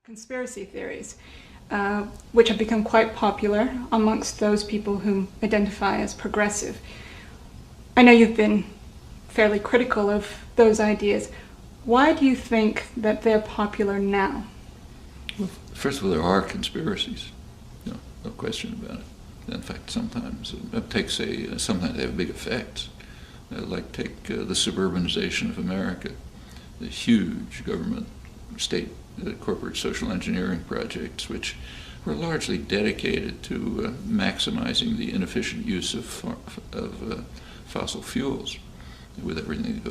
conspiracy theories, which have become quite popular amongst those people who identify as progressive. I know you've been fairly critical of those ideas. Why do you think that they're popular now? Well, first of all, there are conspiracies, no question about it. In fact, sometimes sometimes they have big effects. Like take the suburbanization of America, the huge government, state, corporate social engineering projects, which were largely dedicated to maximizing the inefficient use of fossil fuels, with everything that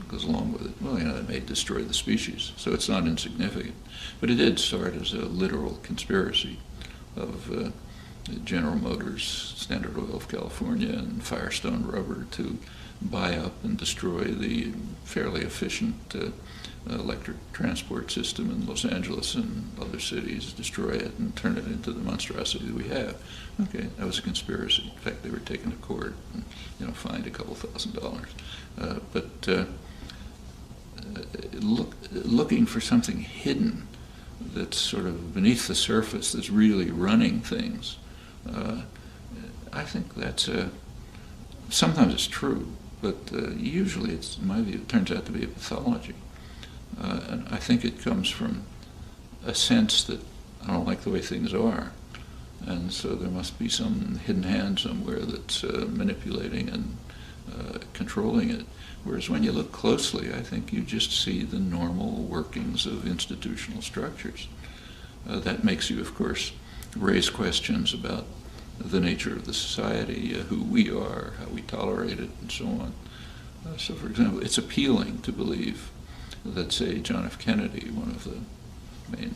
goes along with it. Well, it may destroy the species, so it's not insignificant. But it did start as a literal conspiracy of General Motors, Standard Oil of California, and Firestone Rubber to buy up and destroy the fairly efficient electric transport system in Los Angeles and other cities, destroy it and turn it into the monstrosity that we have. Okay, that was a conspiracy. In fact, they were taken to court and fined a couple $1,000s. But looking for something hidden that's sort of beneath the surface, that's really running things, I think that's sometimes it's true, but usually it's, in my view, it turns out to be a pathology. And I think it comes from a sense that I don't like the way things are, and so there must be some hidden hand somewhere that's manipulating and controlling it. Whereas when you look closely, I think you just see the normal workings of institutional structures. That makes you, of course, raise questions about the nature of the society, who we are, how we tolerate it, and so on. So, for example, it's appealing to believe that, say, John F. Kennedy, one of the main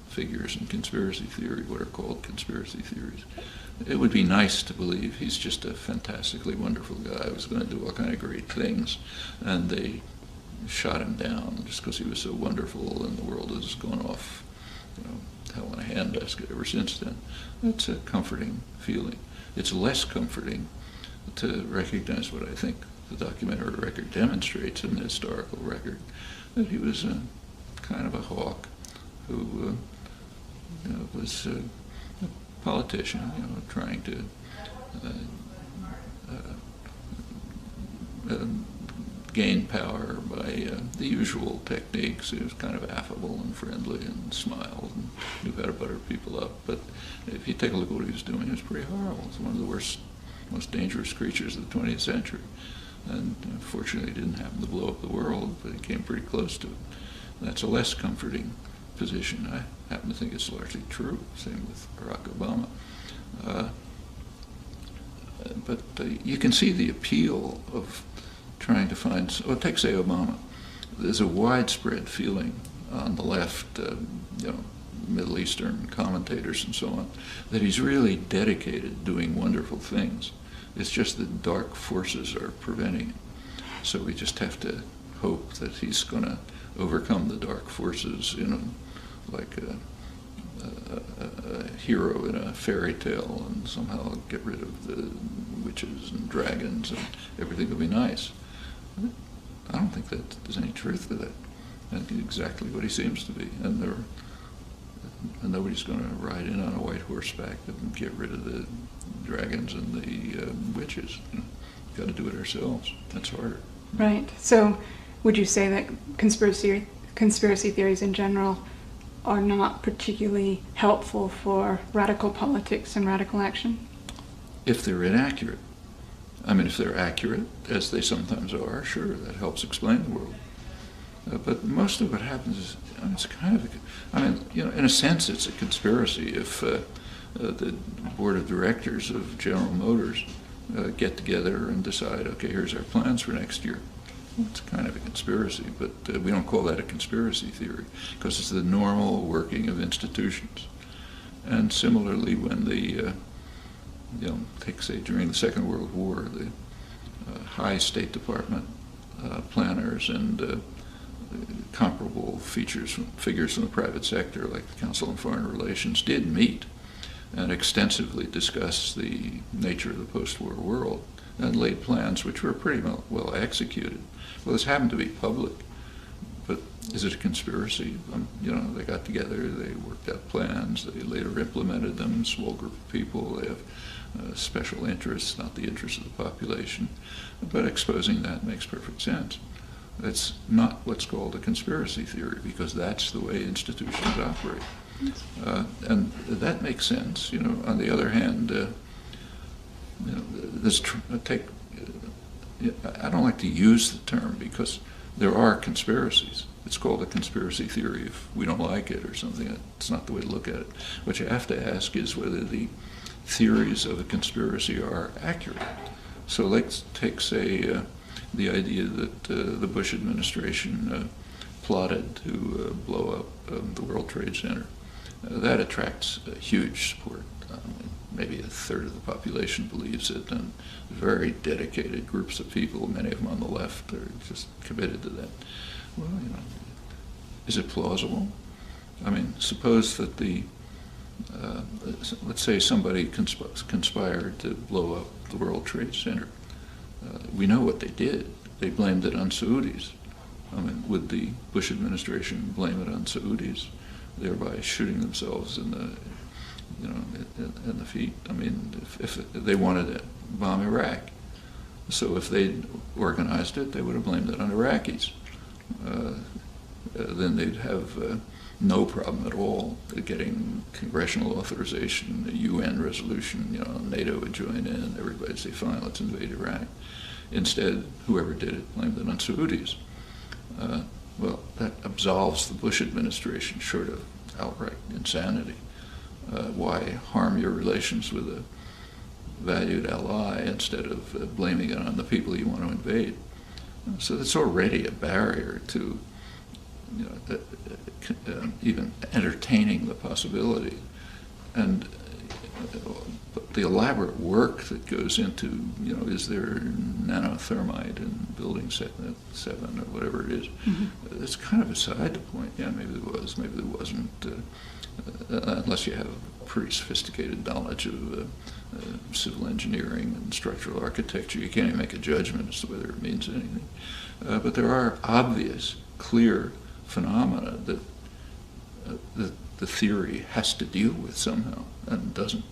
figures in conspiracy theory, what are called conspiracy theories, it would be nice to believe he's just a fantastically wonderful guy who's going to do all kind of great things, and they shot him down just because he was so wonderful, and the world has gone off, hell in a handbasket ever since then. That's a comforting feeling. It's less comforting to recognize what I think the documentary record demonstrates in the historical record, that he was a kind of a hawk who was a politician, trying to gain power by the usual techniques. He was kind of affable and friendly and smiled and knew how to butter people up. But if you take a look at what he was doing, it was pretty horrible. It was one of the worst, most dangerous creatures of the 20th century. And fortunately, it didn't happen to blow up the world, but it came pretty close to it. That's a less comforting position. I happen to think it's largely true. Same with Barack Obama. But you can see the appeal of trying to find, take, say, Obama. There's a widespread feeling on the left, Middle Eastern commentators and so on, that he's really dedicated to doing wonderful things. It's just that dark forces are preventing it. So we just have to hope that he's going to overcome the dark forces, like a hero in a fairy tale, and somehow get rid of the witches and dragons, and everything will be nice. I don't think that there's any truth to that. I think exactly what he seems to be, and nobody's going to ride in on a white horseback and get rid of the dragons and the witches. We've got to do it ourselves. That's harder. Right. So, would you say that conspiracy theories in general are not particularly helpful for radical politics and radical action? If they're inaccurate. I mean, if they're accurate, as they sometimes are, sure, that helps explain the world. But most of what happens is, it's kind of, in a sense, it's a conspiracy. If the board of directors of General Motors get together and decide, okay, here's our plans for next year. Well, it's kind of a conspiracy, but we don't call that a conspiracy theory, because it's the normal working of institutions. And similarly, when the take, say, during the Second World War, the high State Department planners and comparable figures from the private sector, like the Council on Foreign Relations, did meet and extensively discuss the nature of the post-war world and laid plans which were pretty well executed. Well, this happened to be public, but Is it a conspiracy? They got together, they worked out plans, they later implemented them, a small group of people, they have special interests, not the interests of the population. But exposing that makes perfect sense. That's not what's called a conspiracy theory, because that's the way institutions operate. And that makes sense. On the other hand, I don't like to use the term because there are conspiracies. It's called a conspiracy theory if we don't like it or something. It's not the way to look at it. What you have to ask is whether the theories of a conspiracy are accurate. So let's take, say, the idea that the Bush administration plotted to blow up the World Trade Center. That attracts huge support. Maybe a third of the population believes it, and very dedicated groups of people, many of them on the left, are just committed to that. Well, is it plausible? Suppose that let's say somebody conspired to blow up the World Trade Center. We know what they did. They blamed it on Saudis. Would the Bush administration blame it on Saudis, thereby shooting themselves in the feet? If they wanted to bomb Iraq, so if they'd organized it, they would have blamed it on Iraqis. Then they'd have no problem at all getting congressional authorization, a UN resolution. NATO would join in. Everybody'd say, "Fine, let's invade Iraq." Instead, whoever did it blamed it on Saudis. Well, that absolves the Bush administration, short of outright insanity. Why harm your relations with a valued ally instead of blaming it on the people you want to invade? So that's already a barrier to even entertaining the possibility. And the elaborate work that goes into, is there nanothermite in building 7 or whatever it is, it's kind of beside the point. Yeah, maybe there was, maybe there wasn't, unless you have pretty sophisticated knowledge of civil engineering and structural architecture. You can't even make a judgment as to whether it means anything. But there are obvious, clear phenomena that the theory has to deal with somehow, and doesn't.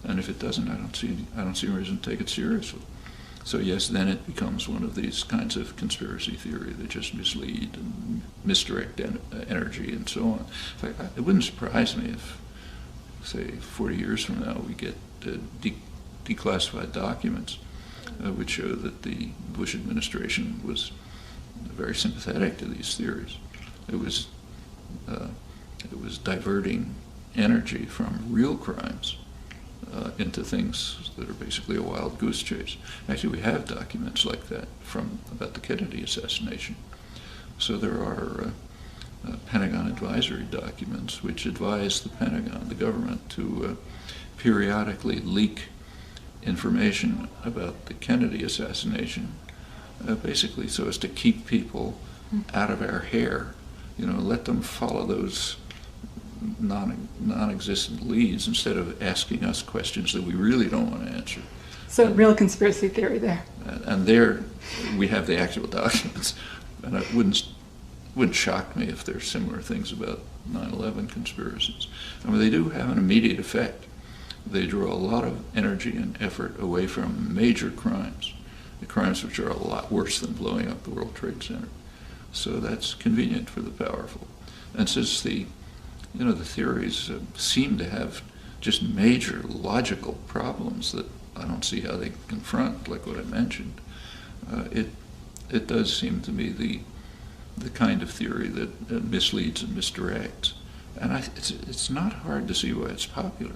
And if it doesn't, I don't see a reason to take it seriously. So yes, then it becomes one of these kinds of conspiracy theory that just mislead and misdirect energy and so on. In fact, it wouldn't surprise me if, say, 40 years from now, we get declassified documents which show that the Bush administration was very sympathetic to these theories. It was diverting energy from real crimes into things that are basically a wild goose chase. Actually, we have documents like that about the Kennedy assassination. So there are Pentagon advisory documents which advise the Pentagon, the government, to periodically leak information about the Kennedy assassination, basically so as to keep people out of our hair. Let them follow those non-existent leads instead of asking us questions that we really don't want to answer. So real conspiracy theory there. And there we have the actual documents. And it wouldn't shock me if there's similar things about 9/11 conspiracies. They do have an immediate effect. They draw a lot of energy and effort away from major crimes, the crimes which are a lot worse than blowing up the World Trade Center. So that's convenient for the powerful. And since the theories seem to have just major logical problems that I don't see how they confront, like what I mentioned, it does seem to me the kind of theory that misleads and misdirects. And it's not hard to see why it's popular.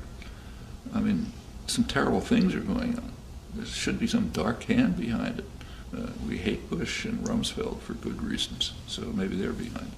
Some terrible things are going on. There should be some dark hand behind it. We hate Bush and Rumsfeld for good reasons, so maybe they're behind it.